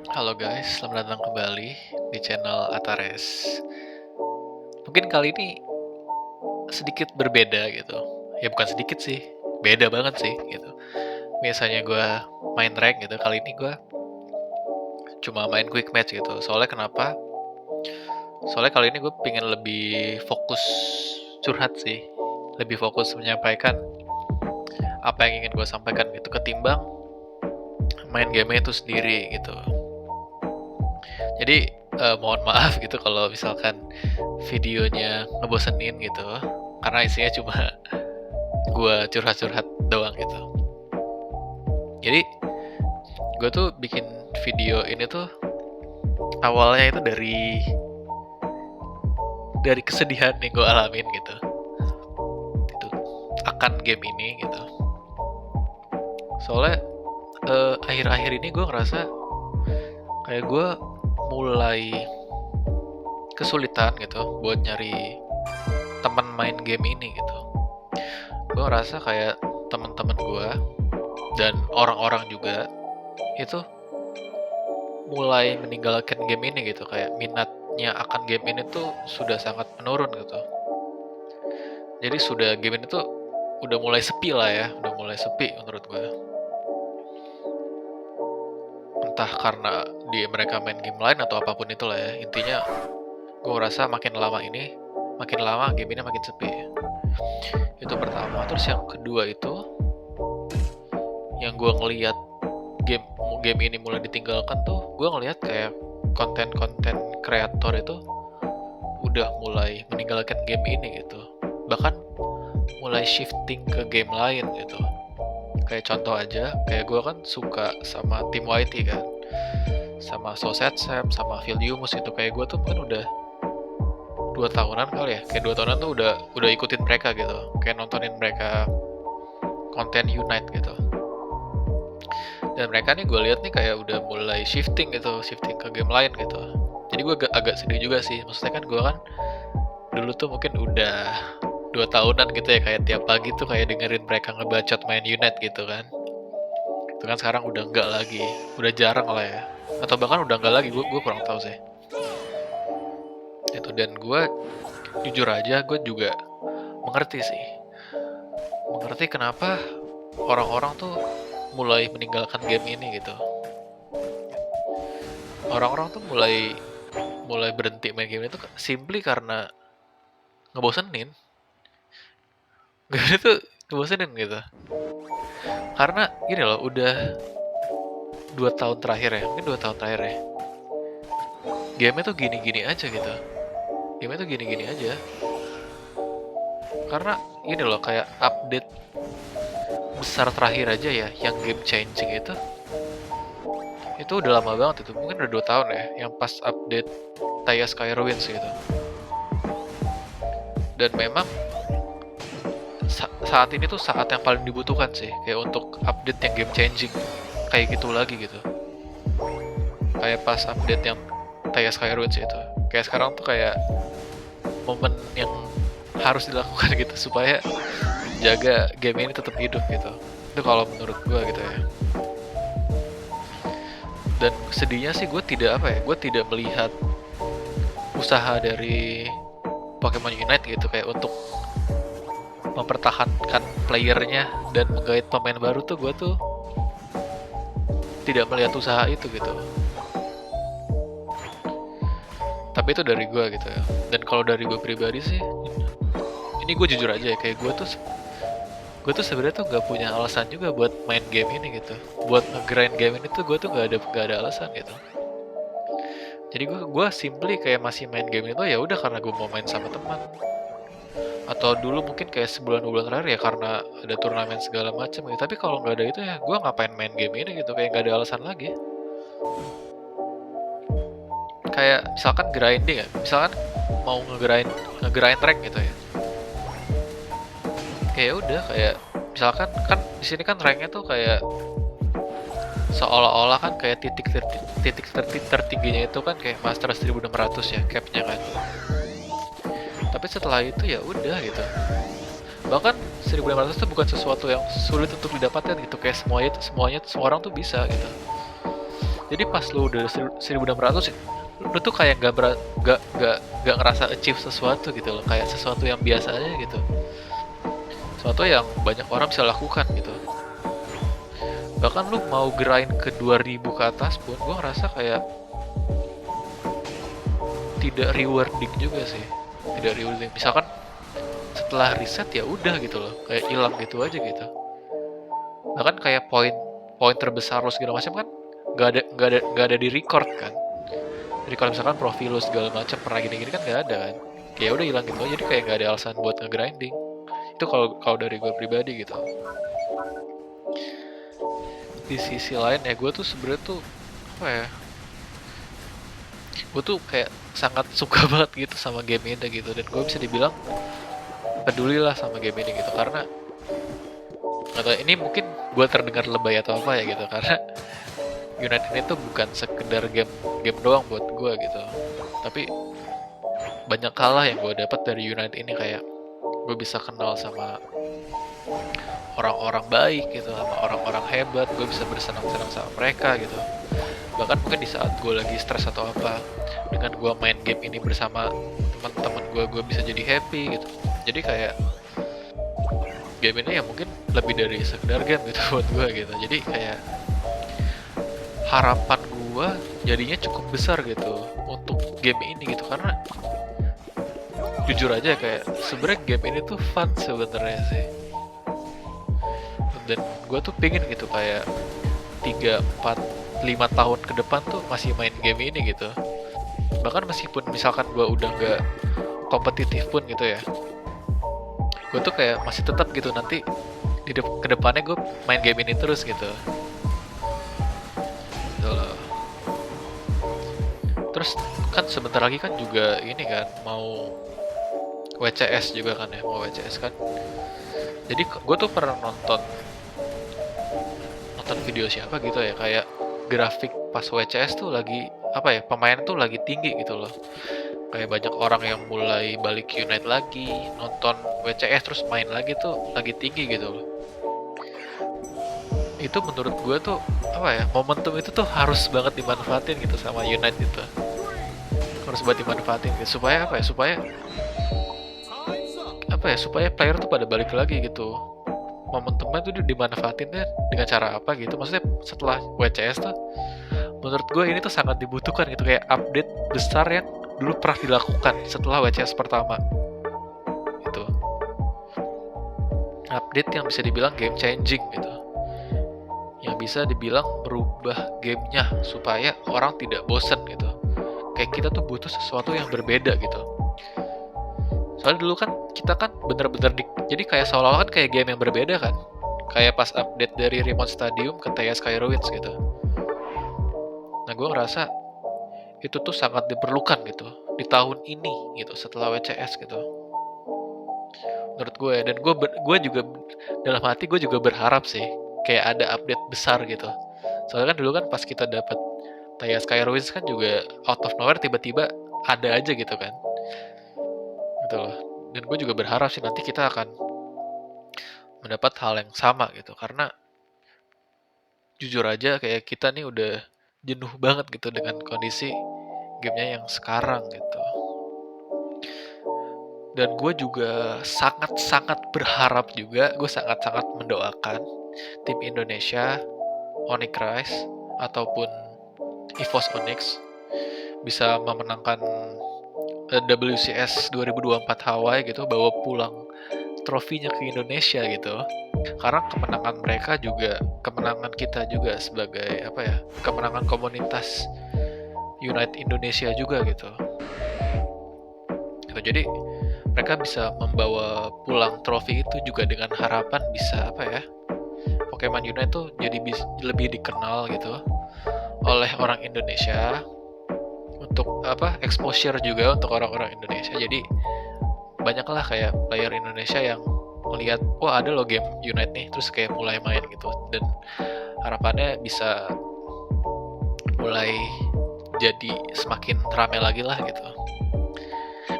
Halo guys, selamat datang kembali di channel Atares. Mungkin kali ini sedikit berbeda gitu. Ya bukan sedikit sih, beda banget sih gitu. Biasanya gue main rank gitu, kali ini gue cuma main quick match gitu. Soalnya kenapa? Soalnya kali ini gue pengen lebih fokus curhat sih. Lebih fokus menyampaikan apa yang ingin gue sampaikan gitu ketimbang main game itu sendiri gitu. Jadi mohon maaf gitu kalau misalkan videonya ngebosenin gitu, karena isinya cuma gue curhat-curhat doang gitu. Jadi gue tuh bikin video ini tuh awalnya itu dari kesedihan yang gue alamin gitu, itu akan game ini gitu. Soalnya akhir-akhir ini gue ngerasa kayak gue mulai kesulitan gitu buat nyari teman main game ini gitu. Gue ngerasa kayak teman-teman gue dan orang-orang juga itu mulai meninggalkan game ini gitu, kayak minatnya akan game ini tuh sudah sangat menurun gitu. Jadi sudah game ini tuh udah mulai sepi lah ya, udah mulai sepi menurut gue. Entah karena mereka main game lain atau apapun itulah ya. Intinya gue ngerasa makin lama game ini makin sepi. Itu pertama. Terus yang kedua itu, yang gue ngelihat game game ini mulai ditinggalkan tuh, gue ngelihat kayak konten-konten kreator itu udah mulai meninggalkan game ini gitu, bahkan mulai shifting ke game lain gitu. Kayak contoh aja, kayak gue kan suka sama tim YT kan, sama Soset Sam, sama Philiumus itu. Kayak gue tuh kan udah 2 tahunan kali ya, kayak 2 tahunan tuh udah ikutin mereka gitu, kayak nontonin mereka konten Unite gitu. Dan mereka nih gue lihat nih kayak udah mulai shifting ke game lain gitu. Jadi gue agak sedih juga sih. Maksudnya kan gue kan dulu tuh mungkin udah 2 tahunan gitu ya, kayak tiap pagi tuh kayak dengerin mereka ngebacot main Unite gitu kan. Itu kan sekarang udah enggak lagi, udah jarang lah ya. Atau bahkan udah enggak lagi, gue kurang tahu sih. Itu, dan gue jujur aja gue juga mengerti sih. Mengerti kenapa orang-orang tuh mulai meninggalkan game ini gitu. Orang-orang tuh mulai berhenti main game itu simply karena ngebosenin. Game itu ngebosenin gitu. Karena gini loh, udah 2 tahun terakhir ya, mungkin 2 tahun terakhir ya, game itu gini-gini aja gitu. Game itu gini-gini aja. Karena gini loh, kayak update besar terakhir aja ya, yang game changing itu udah lama banget itu, mungkin udah 2 tahun ya, yang pas update Taya Skywinds gitu. Dan memang saat ini tuh saat yang paling dibutuhkan sih, kayak untuk update yang game changing kayak gitu lagi gitu. Kayak pas update yang Taya Skywinds itu, kayak sekarang tuh kayak momen yang harus dilakukan gitu supaya jaga game ini tetap hidup gitu. Itu kalau menurut gue gitu ya. Dan sedihnya sih gue tidak melihat usaha dari Pokemon Unite gitu, kayak untuk mempertahankan playernya dan menggait pemain baru tuh, gue tuh tidak melihat usaha itu gitu. Tapi itu dari gue gitu ya. Dan kalau dari gue pribadi sih, ini gue jujur aja ya, kayak gue tuh sebenarnya tuh nggak punya alasan juga buat main game ini gitu. Buat nge-grind game ini tuh gue tuh nggak ada alasan gitu. Jadi gue simply kayak masih main game itu ya udah karena gue mau main sama teman. Atau dulu mungkin kayak sebulan 2 bulan terakhir ya karena ada turnamen segala macam gitu. Tapi kalau nggak ada itu ya gue ngapain main game ini gitu, kayak nggak ada alasan lagi. Kayak misalkan grinding ya, misalkan mau ngegrind rank gitu ya. Kayak udah, kayak misalkan kan di sini kan ranknya tuh kayak seolah-olah kan kayak titik tertingginya itu kan kayak master 1600 ya capnya kan. Tapi setelah itu ya udah gitu. Bahkan 1600 itu bukan sesuatu yang sulit untuk didapatkan gitu, kayak semuanya semua orang tuh bisa gitu. Jadi pas lu udah 1600, lu tuh kayak nggak ngerasa achieve sesuatu gitu loh, kayak sesuatu yang biasa aja gitu, sesuatu yang banyak orang bisa lakukan gitu. Bahkan lu mau grind ke 2000 ke atas pun gue ngerasa kayak tidak rewarding juga sih, tidak rewarding. Misalkan setelah reset ya udah gitu loh, kayak hilang gitu aja gitu. Bahkan kayak poin terbesar lo segala macam kan nggak ada di record kan. Jadi kalau misalkan profil lo segala macam pernah gini-gini kan nggak ada kan. Kayak udah hilang gitu aja, jadi kayak nggak ada alasan buat nge-grinding. Itu kalau dari gue pribadi gitu. Di sisi lain ya gue tuh sebenarnya tuh apa ya? Gue tuh kayak sangat suka banget gitu sama game ini gitu, dan gue bisa dibilang peduli lah sama game ini gitu, karena atau ini mungkin gue terdengar lebay atau apa ya gitu, karena Unite ini tuh bukan sekedar game doang buat gue gitu, tapi banyak hal yang gue dapat dari Unite ini. Kayak gue bisa kenal sama orang-orang baik gitu, sama orang-orang hebat, gue bisa bersenang-senang sama mereka gitu. Bahkan mungkin di saat gue lagi stres atau apa, dengan gue main game ini bersama teman-teman gue bisa jadi happy gitu. Jadi kayak game ini ya mungkin lebih dari sekedar game gitu buat gue gitu. Jadi kayak harapan gue jadinya cukup besar gitu untuk game ini gitu, karena jujur aja kayak sebenarnya game ini tuh fun sebenarnya sih. Dan gue tuh pengen gitu kayak 3, 4, 5 tahun ke depan tuh masih main game ini gitu. Bahkan meskipun misalkan gue udah gak kompetitif pun gitu ya, gue tuh kayak masih tetap gitu nanti di kedepannya gue main game ini terus gitu. Gitu loh. Terus kan sebentar lagi kan juga ini kan mau WCS juga kan ya, mau WCS kan. Jadi gue tuh pernah nonton video siapa gitu ya, kayak grafik pas WCS tuh lagi apa ya, pemain tuh lagi tinggi gitu loh. Kayak banyak orang yang mulai balik Unite lagi, nonton WCS terus main lagi tuh lagi tinggi gitu loh. Itu menurut gue tuh apa ya, momentum itu tuh harus banget dimanfaatin gitu sama Unite itu. Harus banget dimanfaatin gitu. Supaya apa ya? Supaya player tuh pada balik lagi gitu. Momentumnya tuh dimanfaatinnya dengan cara apa gitu. Maksudnya setelah WCS tuh menurut gue ini tuh sangat dibutuhkan gitu, kayak update besar yang dulu pernah dilakukan setelah WCS pertama itu. Update yang bisa dibilang game changing gitu, yang bisa dibilang merubah gamenya supaya orang tidak bosen gitu. Kayak kita tuh butuh sesuatu yang berbeda gitu. Soalnya dulu kan kita kan bener-bener jadi kayak seolah-olah kan kayak game yang berbeda kan. Kayak pas update dari Remote Stadium ke Thea Skyruins gitu. Nah gue ngerasa itu tuh sangat diperlukan gitu di tahun ini gitu setelah WCS gitu. Menurut gue ya, dan gue juga dalam hati gue juga berharap sih kayak ada update besar gitu. Soalnya kan dulu kan pas kita dapat Thea Skyruins kan juga out of nowhere tiba-tiba ada aja gitu kan. Gitu loh. Dan gue juga berharap sih nanti kita akan mendapat hal yang sama gitu, karena jujur aja kayak kita nih udah jenuh banget gitu dengan kondisi gamenya yang sekarang gitu. Dan gue juga sangat-sangat berharap juga, gue sangat-sangat mendoakan tim Indonesia, Onyx Rise ataupun EVOS Onyx bisa memenangkan WCS 2024 Hawaii gitu, bawa pulang trofinya ke Indonesia gitu. Karena kemenangan mereka juga kemenangan kita juga sebagai apa ya, kemenangan komunitas Unite Indonesia juga gitu. Jadi mereka bisa membawa pulang trofi itu juga dengan harapan bisa apa ya, Pokemon Unite tuh jadi lebih dikenal gitu oleh orang Indonesia, untuk apa, exposure juga untuk orang-orang Indonesia. Jadi banyaklah kayak player Indonesia yang melihat, wah ada loh game Unite nih, terus kayak mulai main gitu. Dan harapannya bisa mulai jadi semakin rame lagi lah gitu,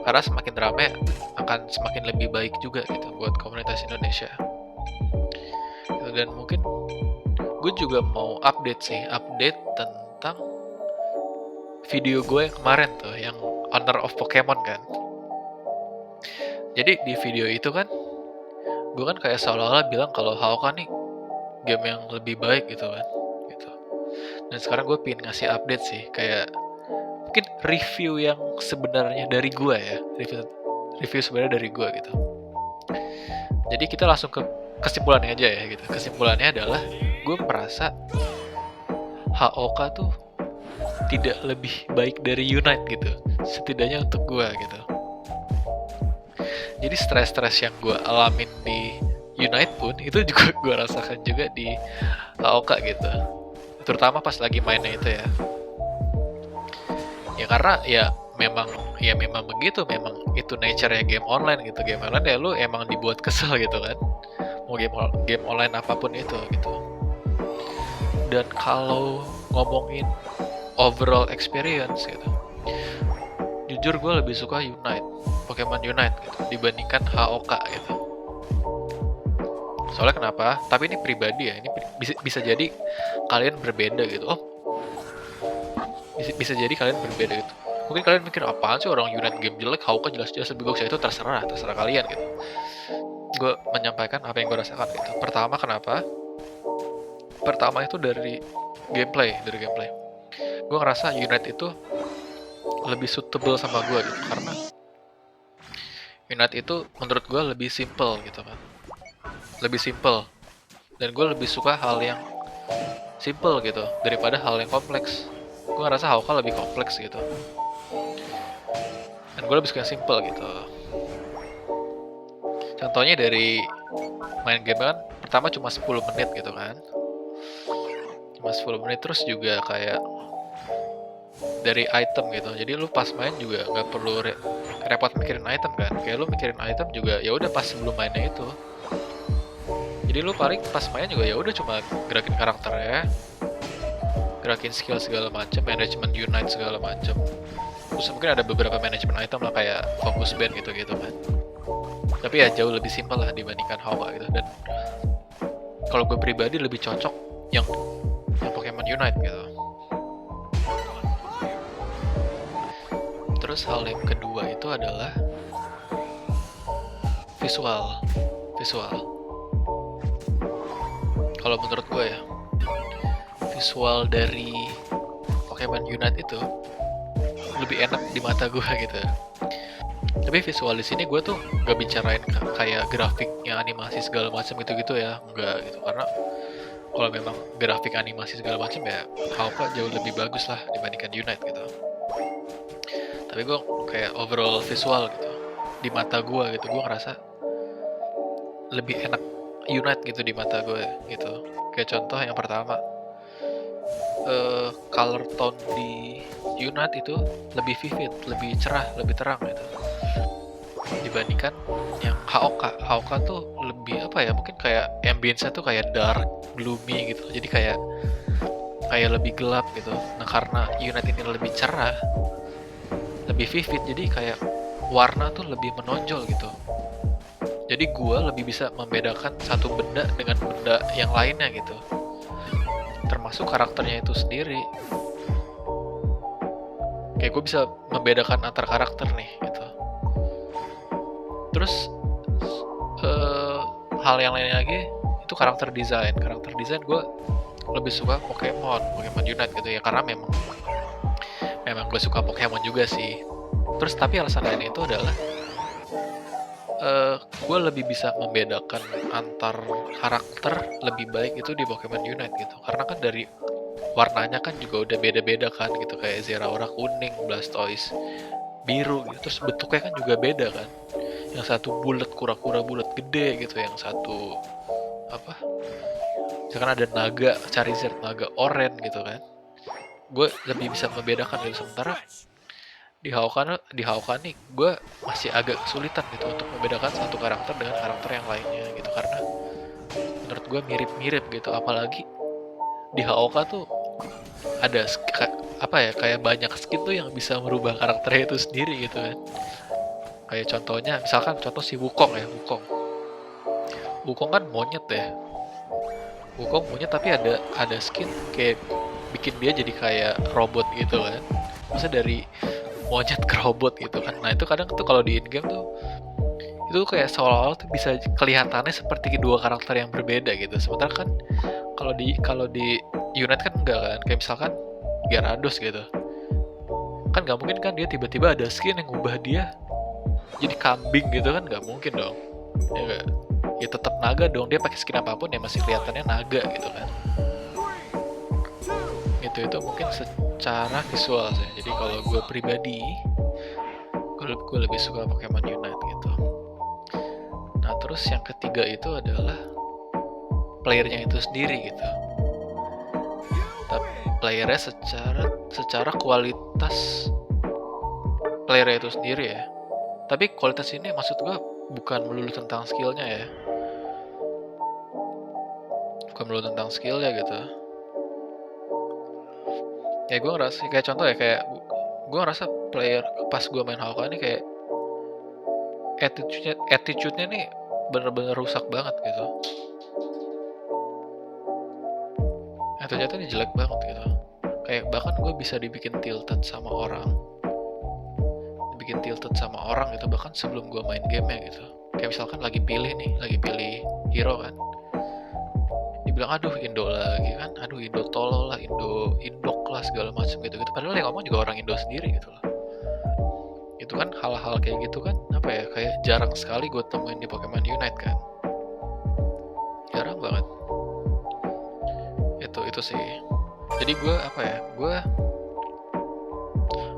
karena semakin rame akan semakin lebih baik juga gitu buat komunitas Indonesia gitu. Dan mungkin gue juga mau update tentang video gue yang kemarin tuh, yang Honor of Pokemon kan. Jadi di video itu kan, gue kan kayak seolah-olah bilang kalau Haoka nih game yang lebih baik gitu kan, gitu. Dan sekarang gue pengen ngasih update sih, kayak mungkin review yang sebenarnya dari gue ya, review sebenarnya dari gue gitu. Jadi kita langsung ke kesimpulannya aja ya gitu. Kesimpulannya adalah gue merasa Haoka tuh tidak lebih baik dari Unite gitu, setidaknya untuk gue gitu. Jadi stres-stres yang gue alamin di Unite pun itu juga gue rasakan juga di Haoka gitu, terutama pas lagi mainnya itu ya. Ya karena ya memang begitu, memang itu nature-nya game online gitu. Game online ya lu emang dibuat kesel gitu kan, mau game online apapun itu gitu. Dan kalau ngomongin overall experience gitu, jujur gue lebih suka Unite, Pokemon Unite gitu, dibandingkan Haoka gitu. Soalnya kenapa? Tapi ini pribadi ya, ini bisa jadi kalian berbeda gitu. Bisa jadi kalian berbeda gitu. Mungkin kalian mikir, apaan sih orang Unite game jelek, Haoka jelas-jelas lebih bagus. Ya itu terserah kalian gitu. Gue menyampaikan apa yang gue rasakan gitu. Pertama, kenapa? Pertama itu dari gameplay. Gue ngerasa Unite itu lebih suitable sama gue gitu, karena Unite itu menurut gue lebih simple gitu kan. Lebih simple. Dan gue lebih suka hal yang simple gitu daripada hal yang kompleks. Gue ngerasa Haoka lebih kompleks gitu, dan gue lebih suka yang simple gitu. Contohnya dari main game kan, pertama cuma 10 menit gitu kan, cuma 10 menit. Terus juga kayak dari item gitu, jadi lu pas main juga nggak perlu repot mikirin item kan. Kayak lu mikirin item juga ya udah pas sebelum mainnya itu. Jadi lu paling pas main juga ya udah cuma gerakin karakternya, gerakin skill segala macam, manajemen Unite segala macam. Terus mungkin ada beberapa manajemen item lah kayak focus band gitu-gitu kan. Tapi ya jauh lebih simpel lah dibandingkan Haoka gitu. Dan kalau gue pribadi lebih cocok yang Pokemon Unite gitu. Terus hal yang kedua itu adalah visual. Kalau menurut gue ya, visual dari Pokemon Unite itu lebih enak di mata gue gitu. Tapi visual di sini gue tuh gak bicarain kayak grafiknya, animasi segala macam gitu-gitu ya, enggak gitu. Karena kalau memang grafik animasi segala macam ya Haoka jauh lebih bagus lah dibandingkan Unite gitu. Tapi gue kayak overall visual gitu di mata gue gitu, gue ngerasa lebih enak Unite gitu di mata gue gitu. Kayak contoh yang pertama, color tone di Unite itu lebih vivid, lebih cerah, lebih terang gitu dibandingkan yang Haoka. Haoka tuh lebih apa ya, mungkin kayak ambience-nya tuh kayak dark, gloomy gitu. Jadi kayak lebih gelap gitu. Nah karena Unite ini lebih cerah, lebih vivid, jadi kayak warna tuh lebih menonjol gitu. Jadi gue lebih bisa membedakan satu benda dengan benda yang lainnya gitu, termasuk karakternya itu sendiri. Kayak gue bisa membedakan antar karakter nih gitu. Terus hal yang lain lagi itu karakter design gue lebih suka Pokemon Unite gitu ya, karena memang gue suka Pokemon juga sih. Terus tapi alasan lain itu adalah gue lebih bisa membedakan antar karakter lebih baik itu di Pokemon Unite gitu, karena kan dari warnanya kan juga udah beda-beda kan gitu, kayak Zeraora kuning, Blastoise biru gitu. Terus bentuknya kan juga beda kan, yang satu bulat, kura-kura bulat gede gitu, yang satu apa, misalkan ada naga Charizard, naga oranye gitu kan. Gue lebih bisa membedakan gitu. Sementara di Haoka nih gue masih agak kesulitan gitu untuk membedakan satu karakter dengan karakter yang lainnya gitu, karena menurut gue mirip-mirip gitu. Apalagi di Haoka tuh ada kayak banyak skin tuh yang bisa merubah karakternya itu sendiri gitu kan. Kayak contohnya, misalkan contoh si Wukong kan monyet ya. Wukong monyet tapi ada skin kayak bikin dia jadi kayak robot gitu kan. Masa dari monyet ke robot gitu kan. Nah itu kadang tuh kalau di in-game tuh itu kayak seolah-olah tuh bisa kelihatannya seperti kedua karakter yang berbeda gitu. Sementara kan kalau di Unite kan enggak kan. Kayak misalkan Gyarados gitu. Kan nggak mungkin kan dia tiba-tiba ada skin yang ngubah dia jadi kambing gitu kan, nggak mungkin dong. Ya nggak? Ya tetap naga dong, dia pakai skin apapun ya masih kelihatannya naga gitu kan. Itu mungkin secara visual sih. Jadi kalau gue pribadi gue lebih suka Pokemon Unite gitu. Nah terus yang ketiga itu adalah playernya itu sendiri gitu. Tapi playernya secara kualitas playernya itu sendiri ya. Tapi kualitas ini maksud gue bukan melulu tentang skillnya ya. Bukan melulu tentang skillnya gitu. Ya gue ngerasa kayak contoh ya, kayak gue ngerasa player pas gue main Honkai ini kayak attitude-nya nih bener-bener rusak banget gitu. Attitude-nya nih jelek banget gitu. Kayak bahkan gue bisa dibikin tilted sama orang gitu bahkan sebelum gue main gamenya gitu. Kayak misalkan lagi pilih hero kan, dibilang aduh Indo lagi kan, aduh Indo tolol lah, Indok lah segala macam gitu. Padahal yang ngomong juga orang Indo sendiri gitu loh. Itu kan hal-hal kayak gitu kan apa ya, kayak jarang sekali gue temuin di Pokemon Unite kan, jarang banget. Itu sih. Jadi gue apa ya,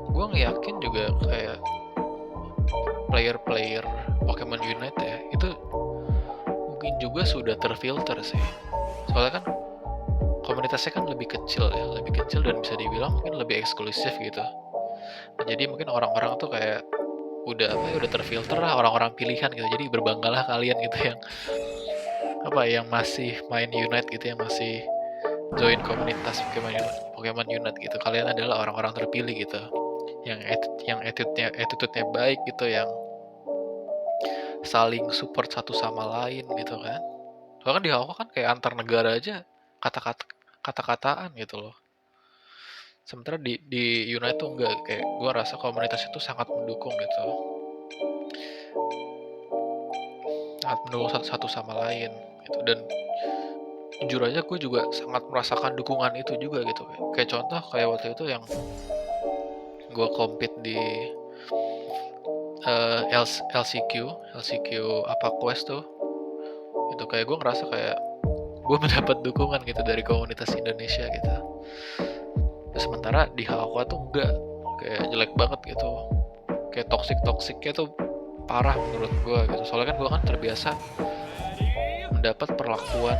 gue ngeyakin juga kayak player Pokemon Unite ya itu mungkin juga sudah terfilter sih. Soalnya kan komunitasnya kan lebih kecil dan bisa dibilang mungkin lebih eksklusif gitu. Nah, jadi mungkin orang-orang tuh kayak udah terfilter lah, orang-orang pilihan gitu. Jadi berbanggalah kalian gitu yang masih main Unite gitu, yang masih join komunitas Pokemon Unite gitu. Kalian adalah orang-orang terpilih gitu. Yang attitude-nya baik gitu, yang saling support satu sama lain gitu kan. Bahkan di Honkai kan kayak antar negara aja kata-kataan gitu loh. Sementara di Unite tuh enggak, kayak gue rasa komunitas itu sangat mendukung gitu. Sangat mendukung satu sama lain gitu. Dan jujur aja gue juga sangat merasakan dukungan itu juga gitu. Kayak contoh kayak waktu itu yang gue compete di LCQ apa quest tuh, itu kayak gue ngerasa kayak gue mendapat dukungan gitu dari komunitas Indonesia gitu. Sementara di Honkai tuh enggak, kayak jelek banget gitu, kayak toksiknya tuh parah menurut gue gitu. Soalnya kan gue kan terbiasa mendapat perlakuan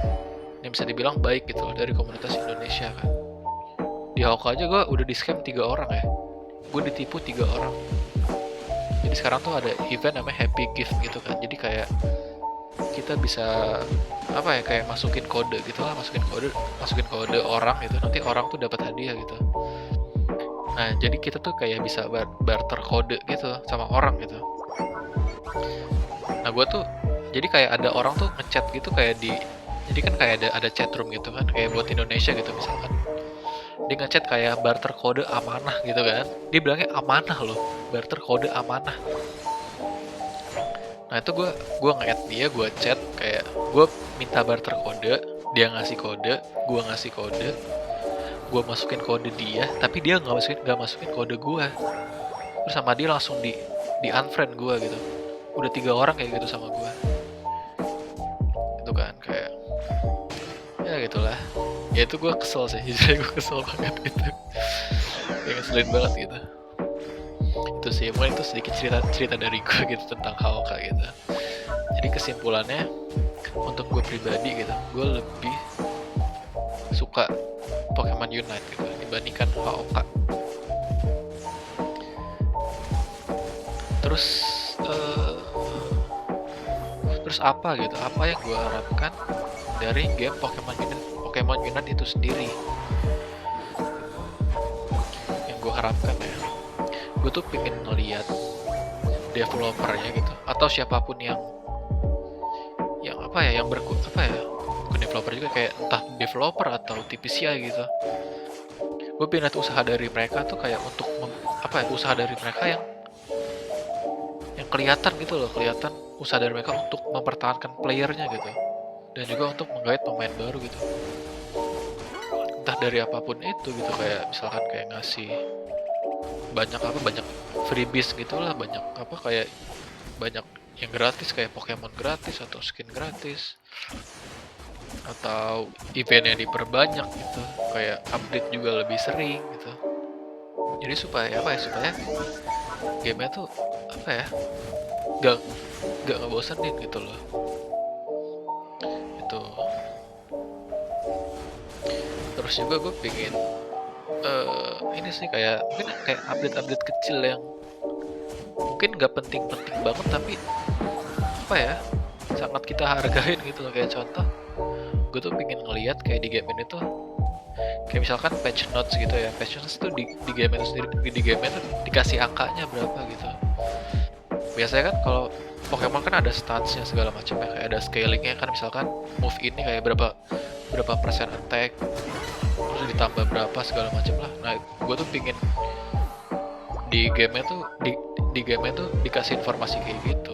yang bisa dibilang baik gitu loh dari komunitas Indonesia kan. Di Honkai aja gue udah di scam 3 orang ya, gue ditipu 3 orang. Jadi sekarang tuh ada event namanya Happy Gift gitu kan. Jadi kayak kita bisa kayak masukin kode gitu lah, masukin kode orang gitu, nanti orang tuh dapat hadiah gitu. Nah jadi kita tuh kayak bisa barter kode gitu sama orang gitu. Nah gue tuh jadi kayak ada orang tuh ngechat gitu kayak jadi kan kayak ada chat room gitu kan, kayak buat Indonesia gitu misalkan. Dia ngechat kayak barter kode amanah gitu kan. Dia bilangnya amanah loh, barter kode amanah. Nah itu gue nge-add dia, gue chat kayak gue minta barter kode, dia ngasih kode, gue ngasih kode, gue masukin kode dia, tapi dia nggak masukin kode gue. Terus sama dia langsung di unfriend gue gitu. Udah 3 orang kayak gitu sama gue. Itu kan kayak ya gitulah. Ya itu gue kesel sih, jadi gue kesel banget gitu. Kayak ngeselin banget gitu. Itu sih, mungkin itu sedikit cerita dari gue gitu tentang Honkai gitu. Jadi kesimpulannya untuk gue pribadi gitu, gue lebih suka Pokemon Unite gitu dibandingkan Honkai. Terus apa gitu, apa yang gue harapkan dari game Pokemon Unite itu sendiri? Yang gue harapkan ya, gue tuh pengen ngeliat developernya gitu, atau siapapun yang bukan developer juga, kayak entah developer atau TPCI gitu, gue pengen lihat usaha dari mereka tuh kayak untuk usaha dari mereka yang kelihatan gitu loh, kelihatan usaha dari mereka untuk mempertahankan playernya gitu, dan juga untuk menggait pemain baru gitu, entah dari apapun itu gitu, kayak misalkan kayak ngasih banyak freebies gitulah, kayak banyak yang gratis kayak Pokemon gratis atau skin gratis, atau eventnya diperbanyak gitu, kayak update juga lebih sering gitu. Jadi supaya gamenya tuh gak ngebosenin gitu loh. Itu terus juga gue pengen ini sih kayak mungkin kayak update kecil yang mungkin gak penting-penting banget tapi sangat kita hargain gitu loh. Kayak contoh, gue tuh pengen ngelihat kayak di game ini tuh kayak misalkan patch notes gitu ya. Patch notes tuh di game itu sendiri, di game itu dikasih angkanya berapa gitu. Biasanya kan kalau Pokemon kan ada statsnya segala macam ya, kayak ada scalingnya kan, misalkan move ini kayak berapa persen attack, terus ditambah berapa segala macam lah. Nah, gue tuh pingin di game-nya tuh dikasih informasi kayak gitu.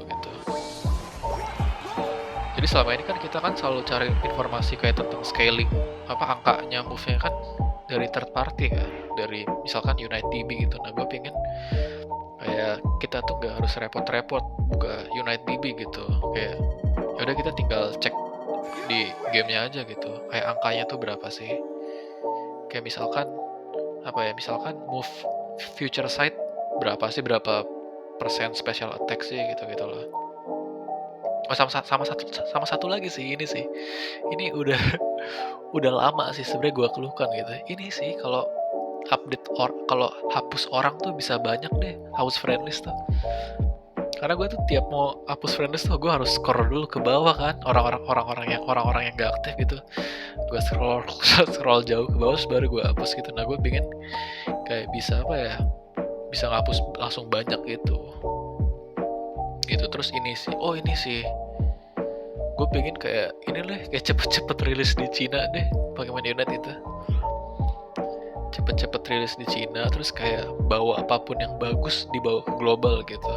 Jadi selama ini kan kita kan selalu cari informasi kayak tentang scaling, angkanya move-nya kan dari third party kan, dari misalkan Unite DB gitu. Nah, gue pingin kayak kita tuh nggak harus repot-repot buka Unite DB gitu, kayak yaudah kita tinggal cek di gamenya aja gitu, kayak angkanya tuh berapa sih, kayak misalkan move future sight berapa persen special attack sih gitu loh. Oh, sama satu lagi sih, ini udah udah lama sih sebenarnya gue keluhkan gitu. Ini sih kalau kalau hapus orang tuh bisa banyak deh, hapus friendlist tuh. Karena gue tuh tiap mau hapus friendlist tuh gue harus scroll dulu ke bawah kan, orang-orang yang gak aktif gitu. Gue scroll jauh ke bawah baru gue hapus gitu. Nah, gue pengen kayak bisa ngapus langsung banyak gitu. Terus ini sih gue pengen kayak cepet-cepet rilis di Cina deh, Pokemon Unite itu cepet-cepet rilis di Cina, terus kayak bawa apapun yang bagus dibawa ke global gitu.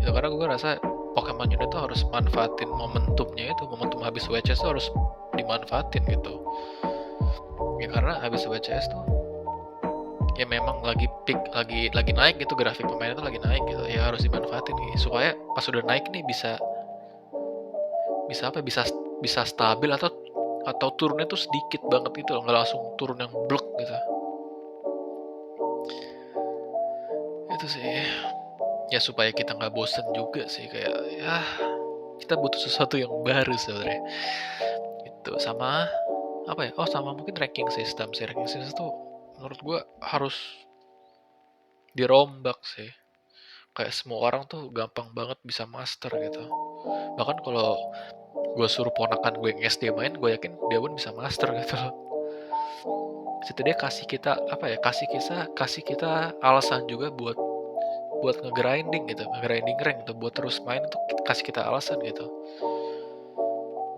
Karena gue rasa Pokemon Unite tuh harus manfaatin momentumnya, momentum habis WCS tuh harus dimanfaatin gitu ya, karena habis WCS tuh ya memang lagi peak, lagi naik gitu, grafik pemainnya tuh lagi naik gitu ya, harus dimanfaatin gitu, supaya pas udah naik nih bisa stabil, atau turunnya tuh sedikit banget gitu loh, nggak langsung turun yang blok gitu. Itu sih ya, supaya kita nggak bosen juga sih, kayak ya kita butuh sesuatu yang baru sebenarnya. Itu sama sama mungkin ranking system tuh menurut gue harus dirombak sih. Kayak semua orang tuh gampang banget bisa master gitu. Bahkan kalau gue suruh ponakan gue yang SD main, gue yakin dia pun bisa master gitu loh. Setidaknya kasih kita alasan juga buat nge-grinding rank gitu, buat terus main tuh kasih kita alasan gitu.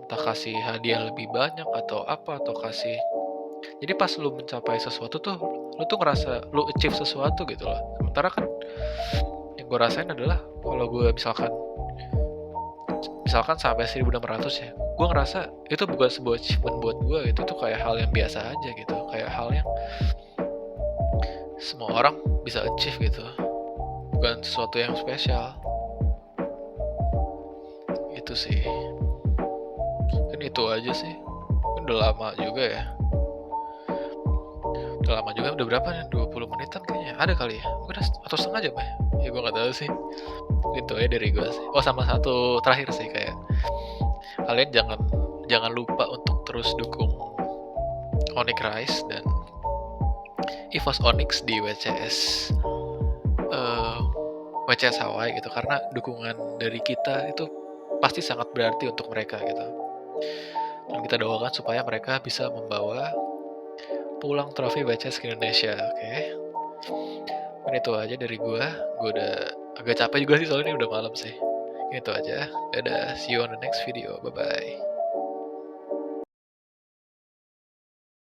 Entah kasih hadiah lebih banyak atau kasih. Jadi pas lu mencapai sesuatu tuh, lu tuh ngerasa lu achieve sesuatu gitu loh. Sementara kan yang gue rasain adalah kalau gue misalkan sampai 1600 ya, gue ngerasa itu bukan sebuah achievement buat gue gitu. Itu kayak hal yang biasa aja gitu, kayak hal yang semua orang bisa achieve gitu, bukan sesuatu yang spesial. Itu sih kan, itu aja sih. Udah lama juga ya, udah berapa nih, 20 menitan kayaknya ada kali ya, mungkin atau setengah jam ya, gue gak tahu sih. Itu aja dari gue sih. Oh, sama satu terakhir sih, kayak kalian jangan lupa untuk terus dukung Onyx Rise dan EVOS Onyx di WCS Hawaii gitu, karena dukungan dari kita itu pasti sangat berarti untuk mereka gitu. Dan kita doakan supaya mereka bisa membawa pulang trofi WCS ke Indonesia. Oke. Dan itu aja dari gue udah agak capek juga sih soalnya udah malam sih. Itu aja. Dadah, see you on the next video. Bye bye.